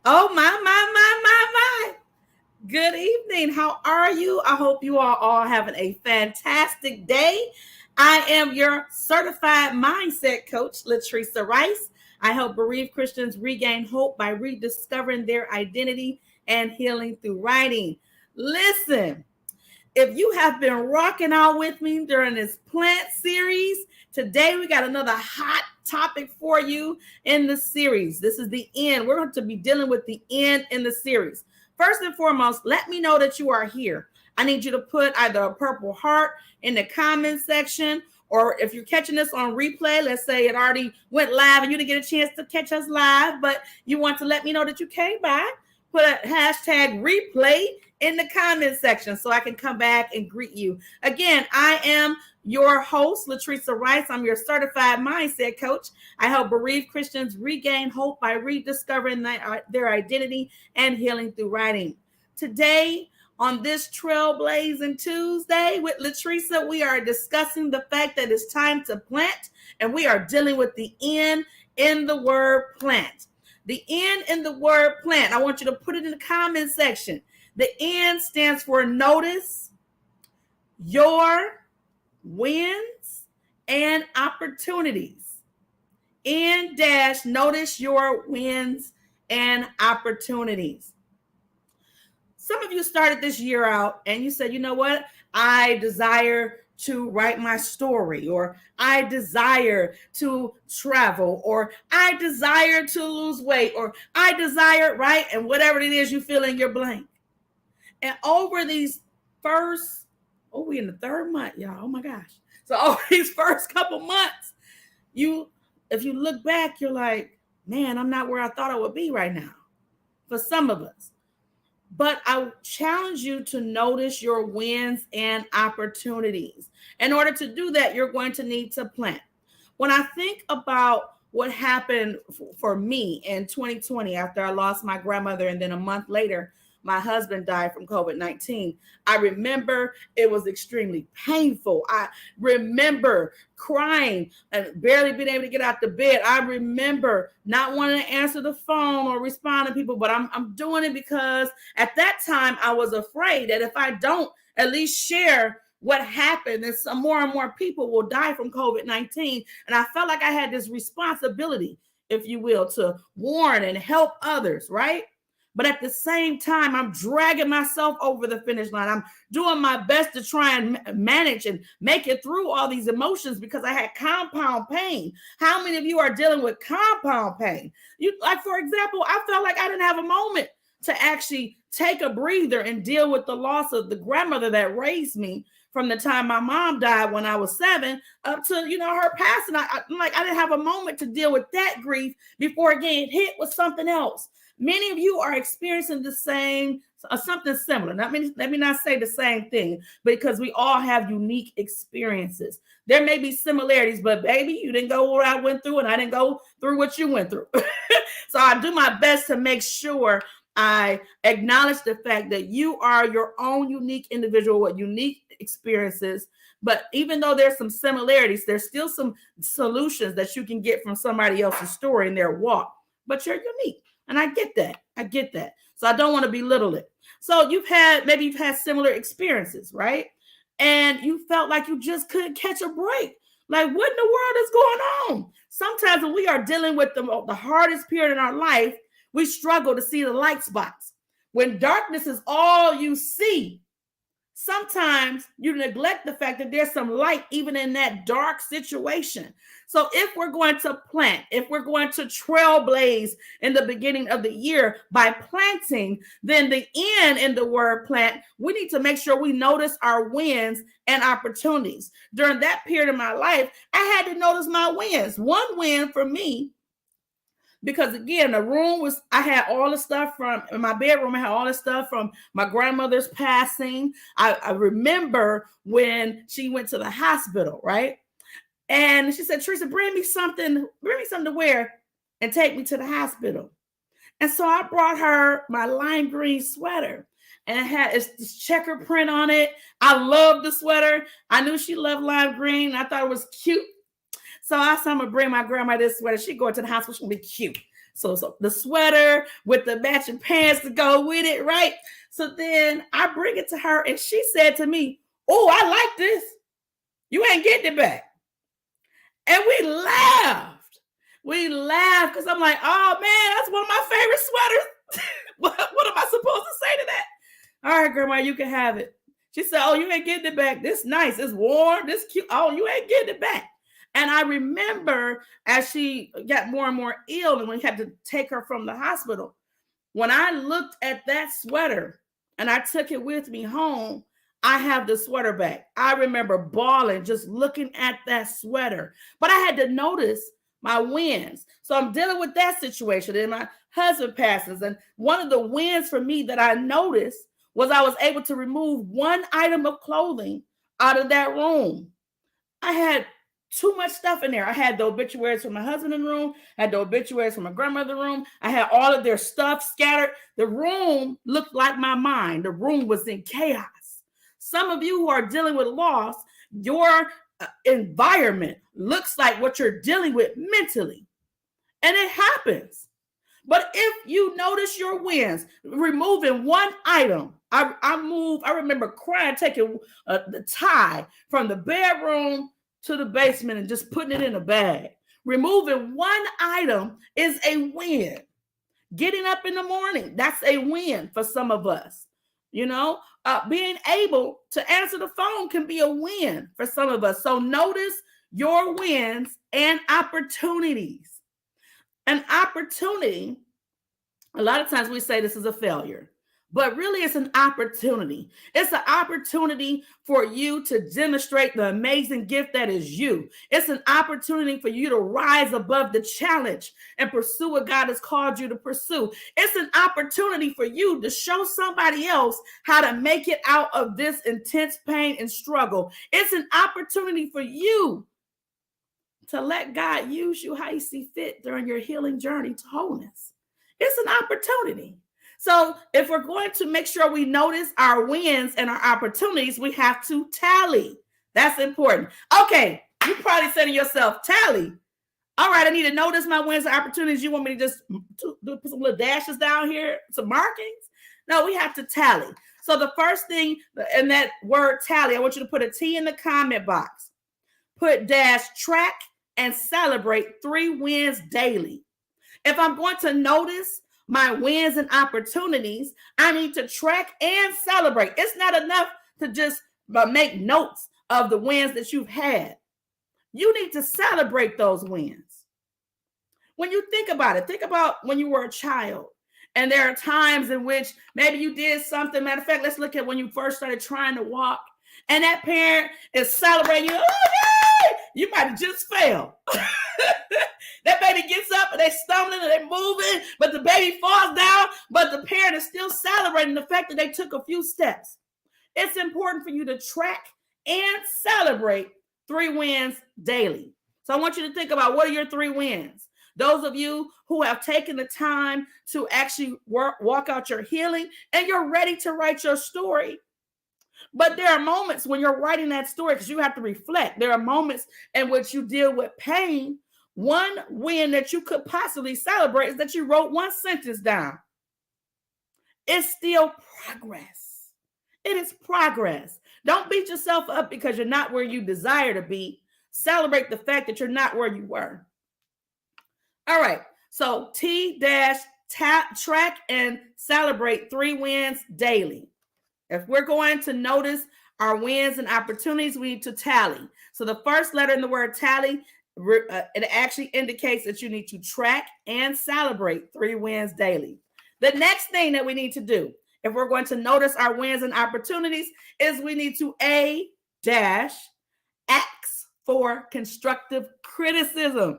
Oh, my. Good evening. How are you? I hope you are all having a fantastic day. I am your certified mindset coach, Latresa Rice. I help bereaved Christians regain hope by rediscovering their identity and healing through writing. Listen, if you have been rocking out with me during this plant series, today we got another hot topic for you in the series. This is the end. We're going to be dealing with the end in the series. First and foremost, let me know that you are here. I need you to put either a purple heart in the comment section, or if you're catching this on replay, let's say it already went live and you didn't get a chance to catch us live, but you want to let me know that you came back, put a hashtag replay in the comment section so I can come back and greet you. Again, I am your host, Latresa Rice. I'm your certified mindset coach. I help bereaved Christians regain hope by rediscovering their identity and healing through writing. Today, on this Trailblazing Tuesday with Latresa, we are discussing the fact that it's time to plant, and we are dealing with the N in the word plant. The N in the word plant, I want you to put it in the comment section. The N stands for notice your wins and opportunities. N dash notice your wins and opportunities. Some of you started this year out and you said, you know what? I desire to write my story, or I desire to travel, or I desire to lose weight, or I desire, right? And whatever it is you fill in your blank. And over these first, we in the third month, y'all. Oh my gosh. So over these first couple months, if you look back, you're like, man, I'm not where I thought I would be right now. For some of us. But I challenge you to notice your wins and opportunities. In order to do that, you're going to need to plant. When I think about what happened for me in 2020 after I lost my grandmother, and then a month later, my husband died from COVID-19. I remember it was extremely painful. I remember crying and barely being able to get out the bed. I remember not wanting to answer the phone or respond to people, but I'm doing it because at that time I was afraid that if I don't at least share what happened, and some more and more people will die from COVID-19. And I felt like I had this responsibility, if you will, to warn and help others, right? But at the same time, I'm dragging myself over the finish line. I'm doing my best to try and manage and make it through all these emotions because I had compound pain. How many of you are dealing with compound pain? Like, for example, I felt like I didn't have a moment to actually take a breather and deal with the loss of the grandmother that raised me from the time my mom died when I was 7 up to, her passing. I didn't have a moment to deal with that grief before getting hit with something else. Many of you are experiencing the same, something similar. Let me not say the same thing, because we all have unique experiences. There may be similarities, but baby, you didn't go what I went through, and I didn't go through what you went through. So I do my best to make sure I acknowledge the fact that you are your own unique individual with unique experiences. But even though there's some similarities, there's still some solutions that you can get from somebody else's story and their walk. But you're unique. And I get that. So I don't want to belittle it. So maybe you've had similar experiences, right? And you felt like you just couldn't catch a break. Like, what in the world is going on? Sometimes when we are dealing with the hardest period in our life, we struggle to see the light spots. When darkness is all you see, sometimes you neglect the fact that there's some light even in that dark situation. So if we're going to plant, if we're going to trailblaze in the beginning of the year by planting, then the N in the word plant, we need to make sure we notice our wins and opportunities. During that period of my life, I had to notice my wins. One win for me, because again, I had all the stuff in my bedroom. I had all the stuff from my grandmother's passing. I remember when she went to the hospital, right? And she said, Teresa, bring me something to wear and take me to the hospital. And so I brought her my lime green sweater, and it had this checker print on it. I loved the sweater. I knew she loved lime green. I thought it was cute. So I said, I'm going to bring my grandma this sweater. She's going to the hospital. She's going to be cute. So the sweater with the matching pants to go with it, right? So then I bring it to her and she said to me, "Oh, I like this. You ain't getting it back." And we laughed. We laughed because I'm like, "Oh man, that's one of my favorite sweaters." what am I supposed to say to that? "All right, grandma, you can have it." She said, "Oh, you ain't getting it back. This nice. It's warm. This cute. Oh, you ain't getting it back." And I remember as she got more and more ill and we had to take her from the hospital, when I looked at that sweater and I took it with me home, I have the sweater back. I remember bawling just looking at that sweater. But I had to notice my wins. So I'm dealing with that situation. And my husband passes. And one of the wins for me that I noticed was I was able to remove one item of clothing out of that room. I had too much stuff in there. I had the obituaries from my husband in the room. I had the obituaries from my grandmother's room. I had all of their stuff scattered. The room looked like my mind. The room was in chaos. Some of you who are dealing with loss, your environment looks like what you're dealing with mentally. And it happens. But if you notice your wins, removing one item, I remember crying, taking the tie from the bedroom to the basement and just putting it in a bag. Removing one item is a win. Getting up in the morning, that's a win for some of us. Being able to answer the phone can be a win for some of us. So notice your wins and opportunities. An opportunity, a lot of times we say this is a failure, but really it's an opportunity. It's an opportunity for you to demonstrate the amazing gift that is you. It's an opportunity for you to rise above the challenge and pursue what God has called you to pursue. It's an opportunity for you to show somebody else how to make it out of this intense pain and struggle. It's an opportunity for you to let God use you how you see fit during your healing journey to wholeness. It's an opportunity. So if we're going to make sure we notice our wins and our opportunities, we have to tally. That's important. Okay, you probably say to yourself, tally. All right, I need to notice my wins and opportunities. You want me to just put some little dashes down here, some markings? No, we have to tally. So the first thing in that word tally, I want you to put a T in the comment box. Put track and celebrate 3 wins daily. If I'm going to notice my wins and opportunities, I need to track and celebrate. It's not enough to just make notes of the wins that you've had. You need to celebrate those wins. When you think about when you were a child, and there are times in which maybe you did something. Matter of fact, let's look at when you first started trying to walk, and that parent is celebrating you. Oh, yay! You might have just failed. That baby gets up and they're stumbling and they're moving, but the baby falls down, but the parent is still celebrating the fact that they took a few steps. It's important for you to track and celebrate 3 wins daily. So I want you to think about, what are your 3 wins? Those of you who have taken the time to actually walk out your healing and you're ready to write your story. But there are moments when you're writing that story, because you have to reflect. There are moments in which you deal with pain. One win that you could possibly celebrate is that you wrote 1 sentence down. It's still progress. It is progress. Don't beat yourself up because you're not where you desire to be. Celebrate the fact that you're not where you were. All right. So track and celebrate 3 wins daily. If we're going to notice our wins and opportunities, we need to tally. So the first letter in the word tally, it actually indicates that you need to track and celebrate 3 wins daily. The next thing that we need to do, if we're going to notice our wins and opportunities, is we need to ask for constructive criticism.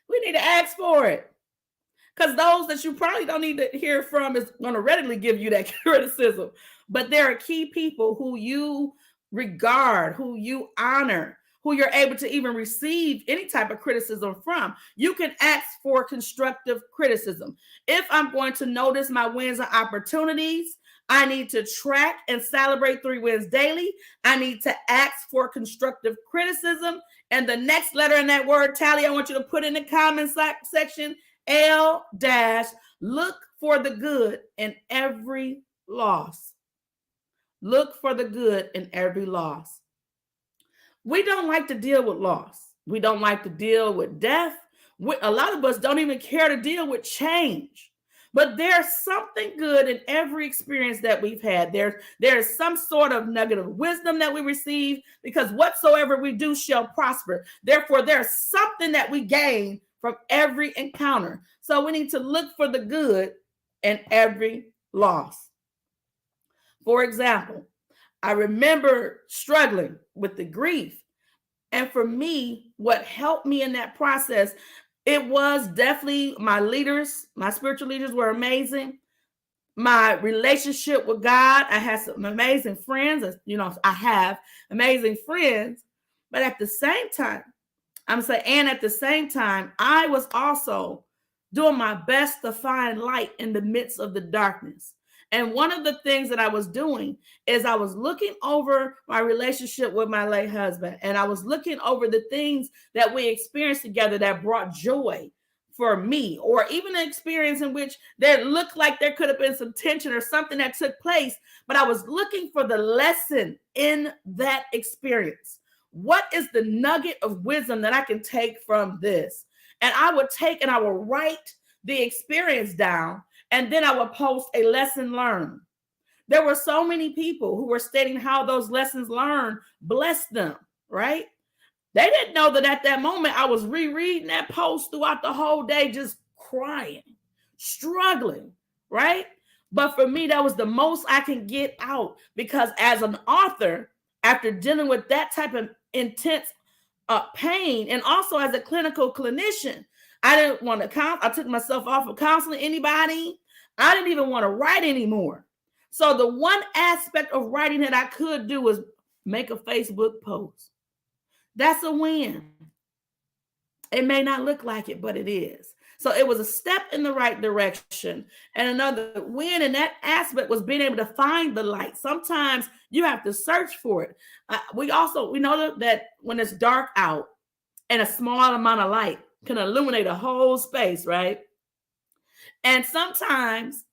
We need to ask for it. Because those that you probably don't need to hear from is going to readily give you that criticism. But there are key people who you regard, who you honor, who you're able to even receive any type of criticism from. You can ask for constructive criticism. If I'm going to notice my wins and opportunities, I need to track and celebrate 3 wins daily. I need to ask for constructive criticism. And the next letter in that word tally, I want you to put in the comment section, L dash look for the good in every loss. Look for the good in every loss. We don't like to deal with loss. We don't like to deal with death. A lot of us don't even care to deal with change. But there's something good in every experience that we've had. There's some sort of nugget of wisdom that we receive, because whatsoever we do shall prosper. Therefore, there's something that we gain from every encounter. So we need to look for the good in every loss. For example, I remember struggling with the grief. And for me, what helped me in that process, it was definitely my leaders. My spiritual leaders were amazing. My relationship with God, I had some amazing friends. I have amazing friends. But at the same time, at the same time, I was also doing my best to find light in the midst of the darkness. And one of the things that I was doing is I was looking over my relationship with my late husband, and I was looking over the things that we experienced together that brought joy for me, or even an experience in which there looked like there could have been some tension or something that took place, but I was looking for the lesson in that experience. What is the nugget of wisdom that I can take from this? And I would take and I would write the experience down, and then I would post a lesson learned. There were so many people who were stating how those lessons learned blessed them, right? They didn't know that at that moment I was rereading that post throughout the whole day, just crying, struggling, right? But for me, that was the most I can get out, because as an author, after dealing with that type of intense pain, and also as a clinical clinician, I didn't want to I took myself off of counseling anybody. I didn't even want to write anymore. So the one aspect of writing that I could do was make a Facebook post. That's a win. It may not look like it, but it is. So it was a step in the right direction. And another win in that aspect was being able to find the light. Sometimes you have to search for it. We know that when it's dark out, and a small amount of light can illuminate a whole space, right? And sometimes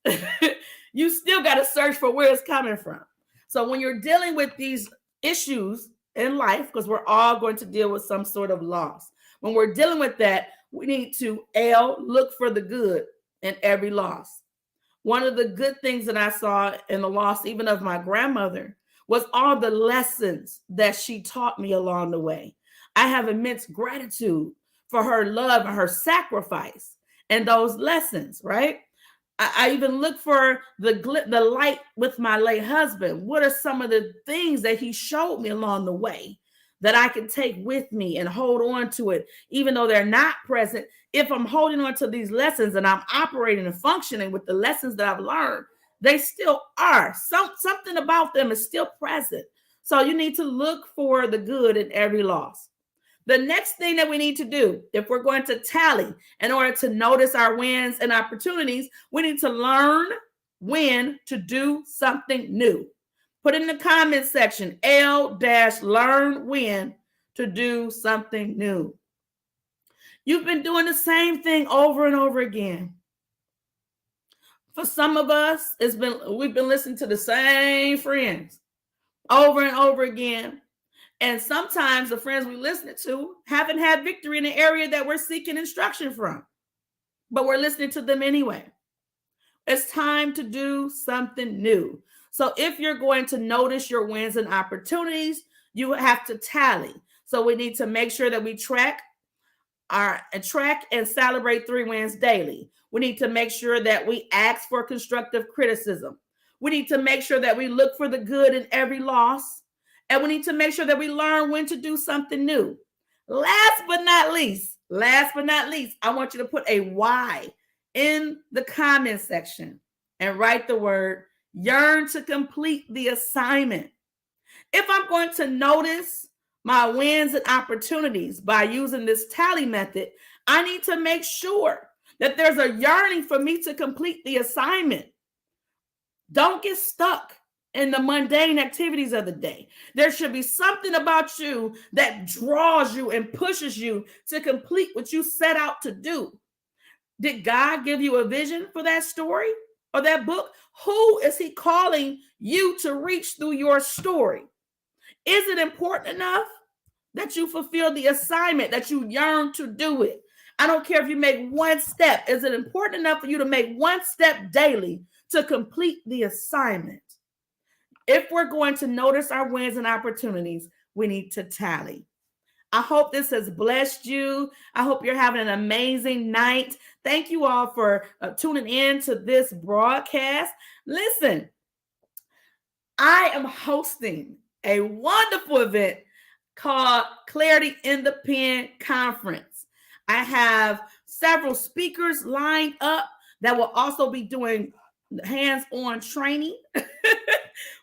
you still got to search for where it's coming from. So when you're dealing with these issues in life, because we're all going to deal with some sort of loss, when we're dealing with that, we need to look for the good in every loss. One of the good things that I saw in the loss, even of my grandmother, was all the lessons that she taught me along the way. I have immense gratitude for her love and her sacrifice and those lessons, right? I even look for the light with my late husband. What are some of the things that he showed me along the way that I can take with me and hold on to it, even though they're not present? If I'm holding on to these lessons and I'm operating and functioning with the lessons that I've learned, they still are. Something about them is still present. So you need to look for the good in every loss. The next thing that we need to do, if we're going to tally in order to notice our wins and opportunities, we need to learn when to do something new. Put in the comment section, L-learn when to do something new. You've been doing the same thing over and over again. For some of us, we've been listening to the same friends over and over again. And sometimes the friends we listen to haven't had victory in the area that we're seeking instruction from, but we're listening to them anyway. It's time to do something new. So if you're going to notice your wins and opportunities, you have to tally. So we need to make sure that we track and celebrate 3 wins daily. We need to make sure that we ask for constructive criticism. We need to make sure that we look for the good in every loss. And we need to make sure that we learn when to do something new. Last but not least, I want you to put a Y in the comment section and write the word yearn to complete the assignment. If I'm going to notice my wins and opportunities by using this tally method, I need to make sure that there's a yearning for me to complete the assignment. Don't get stuck in the mundane activities of the day. There should be something about you that draws you and pushes you to complete what you set out to do. Did God give you a vision for that story or that book? Who is he calling you to reach through your story? Is it important enough that you fulfill the assignment, that you yearn to do it? I don't care if you make one step. Is it important enough for you to make one step daily to complete the assignment? If we're going to notice our wins and opportunities, we need to tally. I hope this has blessed you. I hope you're having an amazing night. Thank you all for tuning in to this broadcast. Listen, I am hosting a wonderful event called Clarity in the Pen Conference. I have several speakers lined up that will also be doing hands-on training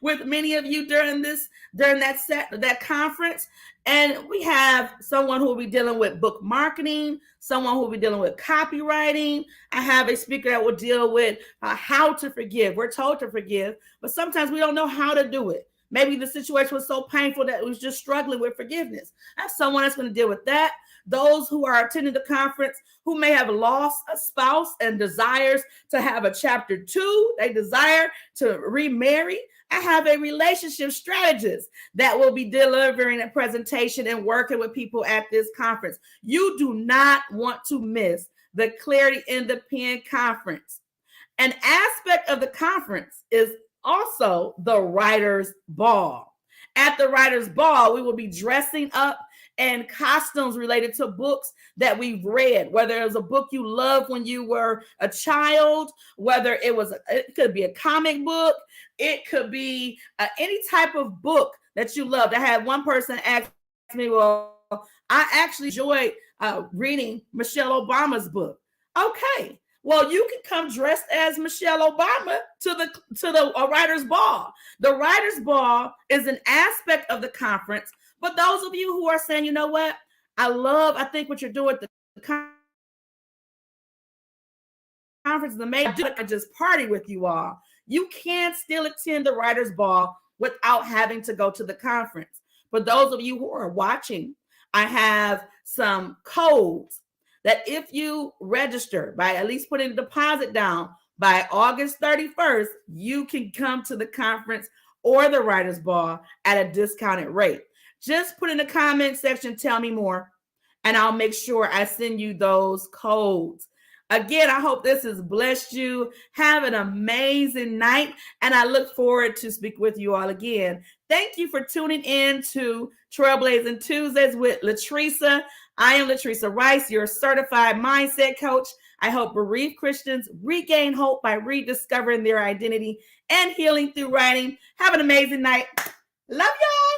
with many of you during that conference. And we have someone who will be dealing with book marketing, someone who will be dealing with copywriting. I have a speaker that will deal with how to forgive. We're told to forgive, but sometimes we don't know how to do it. Maybe the situation was so painful that it was just struggling with forgiveness. I have someone that's going to deal with that. Those who are attending the conference who may have lost a spouse and desires to have a chapter 2, they desire to remarry. I have a relationship strategist that will be delivering a presentation and working with people at this conference. You do not want to miss the Clarity in the Pen Conference. An aspect of the conference is also the Writer's Ball. At the Writer's Ball, we will be dressing up in costumes related to books that we've read, whether it was a book you loved when you were a child, whether it could be a comic book, it could be any type of book that you loved. I had one person ask me, well, I actually enjoyed reading Michelle Obama's book. Okay. Well, you can come dressed as Michelle Obama to the Writer's Ball. The Writer's Ball is an aspect of the conference, but those of you who are saying, you know what, I think what you're doing at the conference is amazing. I just party with you all. You can still attend the Writer's Ball without having to go to the conference. For those of you who are watching, I have some codes that if you register by at least putting a deposit down by August 31st, you can come to the conference or the Writer's Ball at a discounted rate. Just put in the comment section, tell me more, and I'll make sure I send you those codes. Again, I hope this has blessed you. Have an amazing night, and I look forward to speak with you all again. Thank you for tuning in to Trailblazing Tuesdays with Latresa. I am Latresa Rice, your certified mindset coach. I help bereaved Christians regain hope by rediscovering their identity and healing through writing. Have an amazing night. Love y'all.